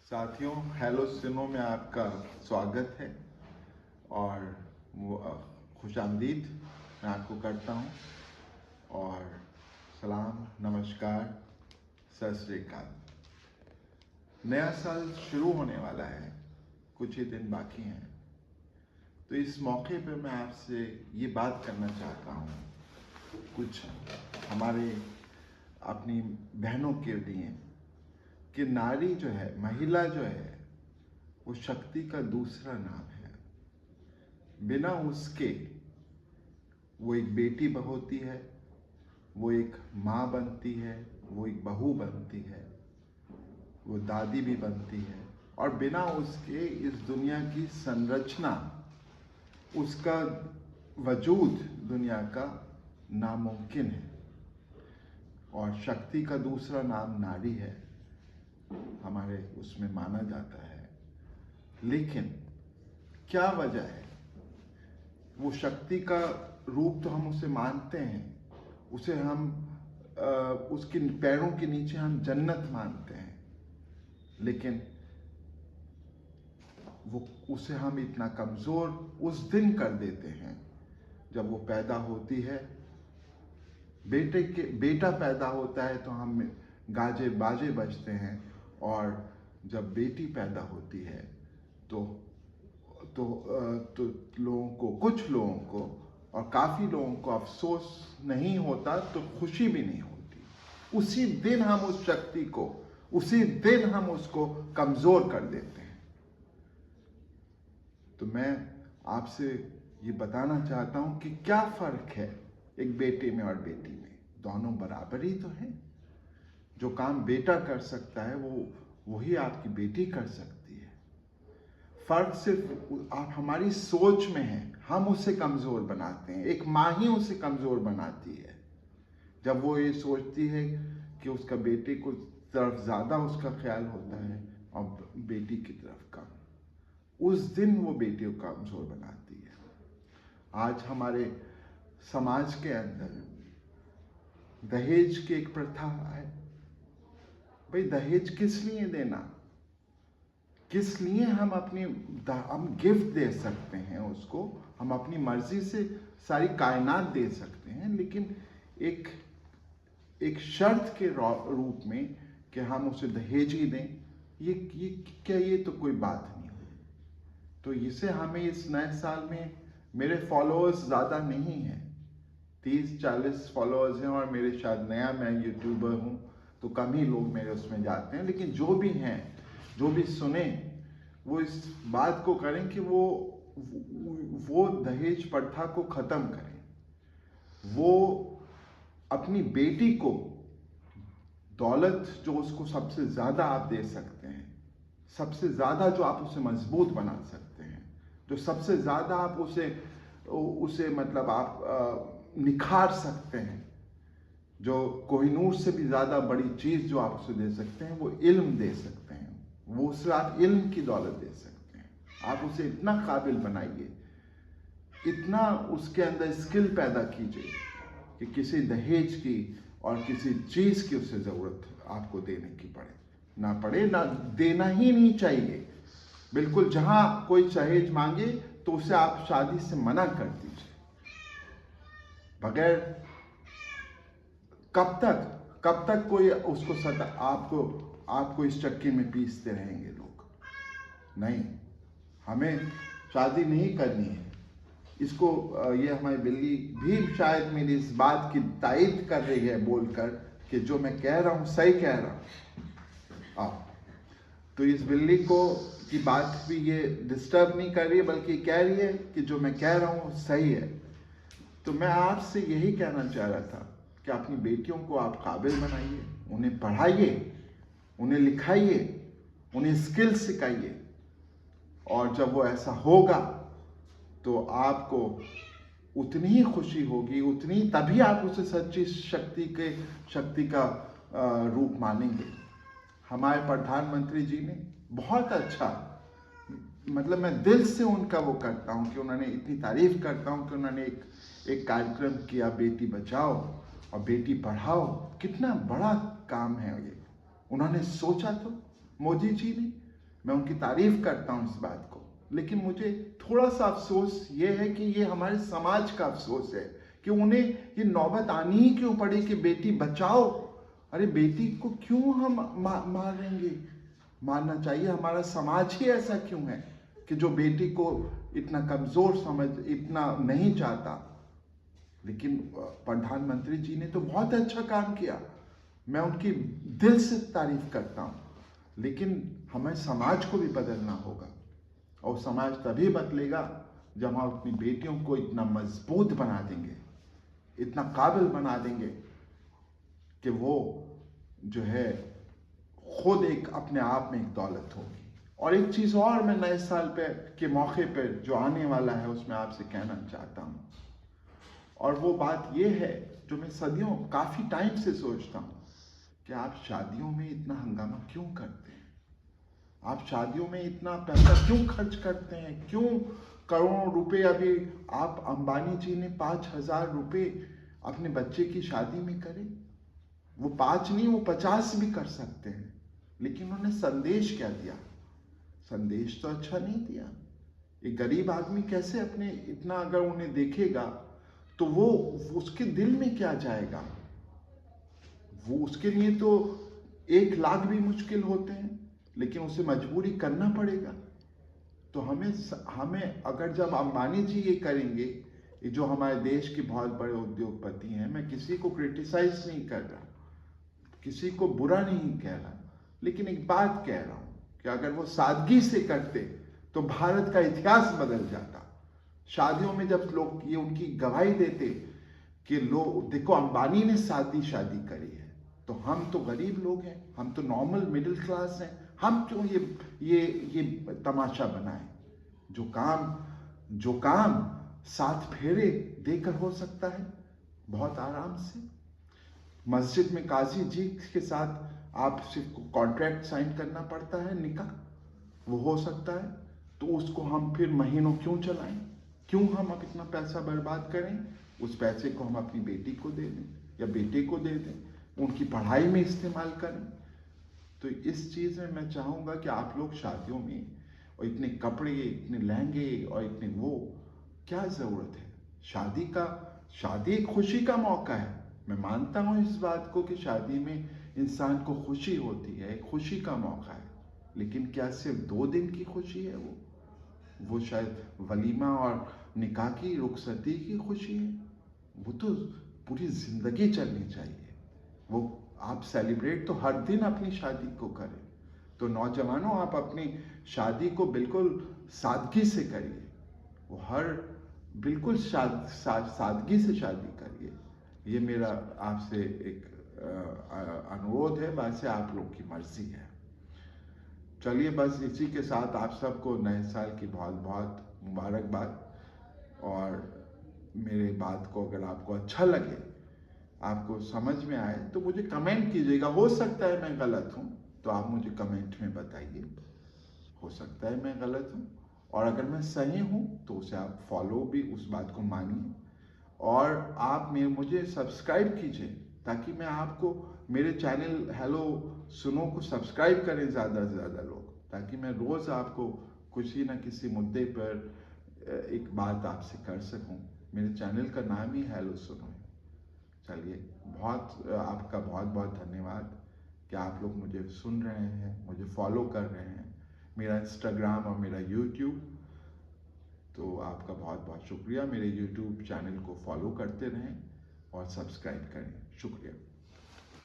साथियों, हेलो सिनो में आपका स्वागत है और खुशामदीद मैं आपको करता हूँ और सलाम, नमस्कार, सत श्री अकाल। नया साल शुरू होने वाला है, कुछ ही दिन बाकी हैं, तो इस मौके पर मैं आपसे ये बात करना चाहता हूँ कुछ हमारे अपनी बहनों के लिए कि नारी जो है, महिला जो है, वो शक्ति का दूसरा नाम है। बिना उसके वो एक बेटी होती है, वो एक माँ बनती है, वो एक बहू बनती है, वो दादी भी बनती है और बिना उसके इस दुनिया की संरचना, उसका वजूद दुनिया का नामुमकिन है। और शक्ति का दूसरा नाम नारी है, हमारे उसमें माना जाता है। लेकिन क्या वजह है? वो शक्ति का रूप तो हम उसे मानते हैं, उसे हम उसके पैरों के नीचे हम जन्नत मानते हैं, लेकिन वो उसे हम इतना कमज़ोर उस दिन कर देते हैं जब वो पैदा होती है। बेटा पैदा होता है तो हम गाजे बाजे बजते हैं, और जब बेटी पैदा होती है तो लोगों को, कुछ लोगों को और काफ़ी लोगों को अफसोस नहीं होता तो खुशी भी नहीं होती। उसी दिन हम उस शक्ति को, उसी दिन हम उसको कमज़ोर कर देते हैं। तो मैं आपसे ये बताना चाहता हूँ कि क्या फ़र्क है एक बेटे में और बेटी में। दोनों बराबर ही तो हैं। जो काम बेटा कर सकता है वही आपकी बेटी कर सकती है। फर्क सिर्फ आप हमारी सोच में है, हम उसे कमज़ोर बनाते हैं। एक माँ ही उसे कमज़ोर बनाती है जब वो ये सोचती है कि उसका बेटे को तरफ ज़्यादा उसका ख्याल होता है और बेटी की तरफ कम। उस दिन वो बेटी को कमज़ोर बनाती है। आज हमारे समाज के अंदर दहेज की एक प्रथा है। भाई, दहेज किस लिए देना? किस लिए हम हम गिफ्ट दे सकते हैं उसको, हम अपनी मर्जी से सारी कायनात दे सकते हैं, लेकिन एक शर्त के रूप में कि हम उसे दहेज ही दें, ये तो कोई बात नहीं हुई। तो इसे हमें इस नए साल में, मेरे फॉलोअर्स ज़्यादा नहीं हैं, 30-40 फॉलोअर्स हैं और मेरे शायद नया मैं यूट्यूबर हूँ तो कम ही लोग मेरे उसमें जाते हैं। लेकिन जो भी हैं, जो भी सुने, वो इस बात को करें कि वो दहेज प्रथा को ख़त्म करें। वो अपनी बेटी को दौलत जो उसको सबसे ज़्यादा आप दे सकते हैं, सबसे ज़्यादा जो आप उसे मजबूत बना सकते हैं, जो सबसे ज़्यादा आप उसे मतलब आप निखार सकते हैं, जो कोहिनूर से भी ज़्यादा बड़ी चीज़ जो आप उसे दे सकते हैं, वो इल्म दे सकते हैं। वो उसे आप इल्म की दौलत दे सकते हैं। आप उसे इतना काबिल बनाइए, इतना उसके अंदर स्किल पैदा कीजिए कि किसी दहेज की और किसी चीज़ की उसे ज़रूरत आपको देने की ना देना ही नहीं चाहिए। बिल्कुल, जहाँ कोई दहेज मांगे तो उसे आप शादी से मना कर दीजिए। बगैर कब तक कोई उसको आपको इस चक्की में पीसते रहेंगे लोग? नहीं, हमें शादी नहीं करनी है। इसको ये हमारी बिल्ली भी शायद मेरी इस बात की तायद कर रही है बोलकर कि जो मैं कह रहा हूँ सही कह रहा हूँ। तो इस बिल्ली की बात भी ये डिस्टर्ब नहीं कर रही है, बल्कि कह रही है कि जो मैं कह रहा हूँ सही है। तो मैं आपसे यही कहना चाह रहा था कि अपनी बेटियों को आप काबिल बनाइए, उन्हें पढ़ाइए, उन्हें लिखाइए, उन्हें स्किल सिखाइए, और जब वो ऐसा होगा तो आपको उतनी ही खुशी होगी, तभी आप उसे सच्ची शक्ति का रूप मानेंगे। हमारे प्रधानमंत्री जी ने बहुत अच्छा, मतलब मैं दिल से उनका वो करता हूँ कि उन्होंने इतनी तारीफ करता हूँ कि उन्होंने एक कार्यक्रम किया, बेटी बचाओ और बेटी पढ़ाओ। कितना बड़ा काम है ये। उन्होंने सोचा तो, मोदी जी ने मैं उनकी तारीफ करता हूँ इस बात को, लेकिन मुझे थोड़ा सा अफसोस ये है कि ये हमारे समाज का अफसोस है कि उन्हें ये नौबत आनी ही क्यों पड़ी कि बेटी बचाओ। अरे बेटी को क्यों हम मारेंगे? मारना चाहिए। हमारा समाज ही ऐसा क्यों है कि जो बेटी को इतना कमजोर समझ, इतना नहीं चाहता। लेकिन प्रधानमंत्री जी ने तो बहुत अच्छा काम किया, मैं उनकी दिल से तारीफ करता हूँ, लेकिन हमें समाज को भी बदलना होगा। और समाज तभी बदलेगा जब हम अपनी बेटियों को इतना मजबूत बना देंगे, इतना काबिल बना देंगे कि वो जो है खुद एक अपने आप में एक दौलत होगी। और एक चीज और मैं नए साल पे के मौके पर जो आने वाला है उसमें आपसे कहना चाहता हूँ, और वो बात ये है जो मैं सदियों काफी टाइम से सोचता हूँ कि आप शादियों में इतना हंगामा क्यों करते हैं? आप शादियों में इतना पैसा क्यों खर्च करते हैं? क्यों करोड़ों रुपए? अभी आप अंबानी जी ने 5,000 रुपए अपने बच्चे की शादी में करे। वो 5 नहीं, वो 50 भी कर सकते हैं, लेकिन उन्होंने संदेश क्या दिया? संदेश तो अच्छा नहीं दिया। एक गरीब आदमी कैसे अपने इतना, अगर उन्हें देखेगा तो वो उसके दिल में क्या जाएगा? वो उसके लिए तो 1 लाख भी मुश्किल होते हैं, लेकिन उसे मजबूरी करना पड़ेगा। तो हमें अगर जब अंबानी जी ये करेंगे, ये जो हमारे देश के बहुत बड़े उद्योगपति हैं, मैं किसी को क्रिटिसाइज नहीं कर रहा, किसी को बुरा नहीं कह रहा, लेकिन एक बात कह रहा हूं कि अगर वो सादगी से करते तो भारत का इतिहास बदल जाता। शादियों में जब लोग ये उनकी गवाही देते कि लोग देखो अंबानी ने शादी करी है, तो हम तो गरीब लोग हैं, हम तो नॉर्मल मिडिल क्लास हैं, हम क्यों ये तमाशा बनाएं? जो काम 7 फेरे देकर हो सकता है बहुत आराम से। मस्जिद में काजी जी के साथ आप सिर्फ कॉन्ट्रैक्ट साइन करना पड़ता है, निकाह वो हो सकता है, तो उसको हम फिर महीनों क्यों चलाएं? क्यों हम अब इतना पैसा बर्बाद करें? उस पैसे को हम अपनी बेटी को दे दें या बेटे को दे दें, उनकी पढ़ाई में इस्तेमाल करें। तो इस चीज़ में मैं चाहूँगा कि आप लोग शादियों में और इतने कपड़े, इतने लहंगे और इतने वो, क्या ज़रूरत है? शादी एक खुशी का मौका है। मैं मानता हूँ इस बात को कि शादी में इंसान को खुशी होती है, एक खुशी का मौका है, लेकिन क्या सिर्फ 2 दिन की खुशी है? वो शायद वलीमा और निकाह की रुखसती की खुशी है। वो तो पूरी जिंदगी चलनी चाहिए। वो आप सेलिब्रेट तो हर दिन अपनी शादी को करें। तो नौजवानों, आप अपनी शादी को बिल्कुल सादगी से करिए। वो बिल्कुल सादगी से शादी करिए। ये मेरा आपसे एक अनुरोध है, वैसे आप लोग की मर्जी है। चलिए, बस इसी के साथ आप सबको नए साल की बहुत बहुत मुबारकबाद। और मेरे बात को अगर आपको अच्छा लगे, आपको समझ में आए, तो मुझे कमेंट कीजिएगा। हो सकता है मैं गलत हूँ, तो आप मुझे कमेंट में बताइए। हो सकता है मैं गलत हूँ, और अगर मैं सही हूँ तो उसे आप फॉलो भी, उस बात को मानिए। और आप मुझे सब्सक्राइब कीजिए, ताकि मैं आपको मेरे चैनल हेलो सुनो को सब्सक्राइब करें ज़्यादा से ज़्यादा लोग, ताकि मैं रोज़ आपको किसी न किसी मुद्दे पर एक बात आपसे कर सकूं। मेरे चैनल का नाम ही हेलो सुनो है। चलिए, आपका बहुत बहुत धन्यवाद कि आप लोग मुझे सुन रहे हैं, मुझे फॉलो कर रहे हैं, मेरा इंस्टाग्राम और मेरा यूट्यूब। तो आपका बहुत बहुत शुक्रिया। मेरे यूट्यूब चैनल को फॉलो करते रहें और सब्सक्राइब करें। शुक्रिया।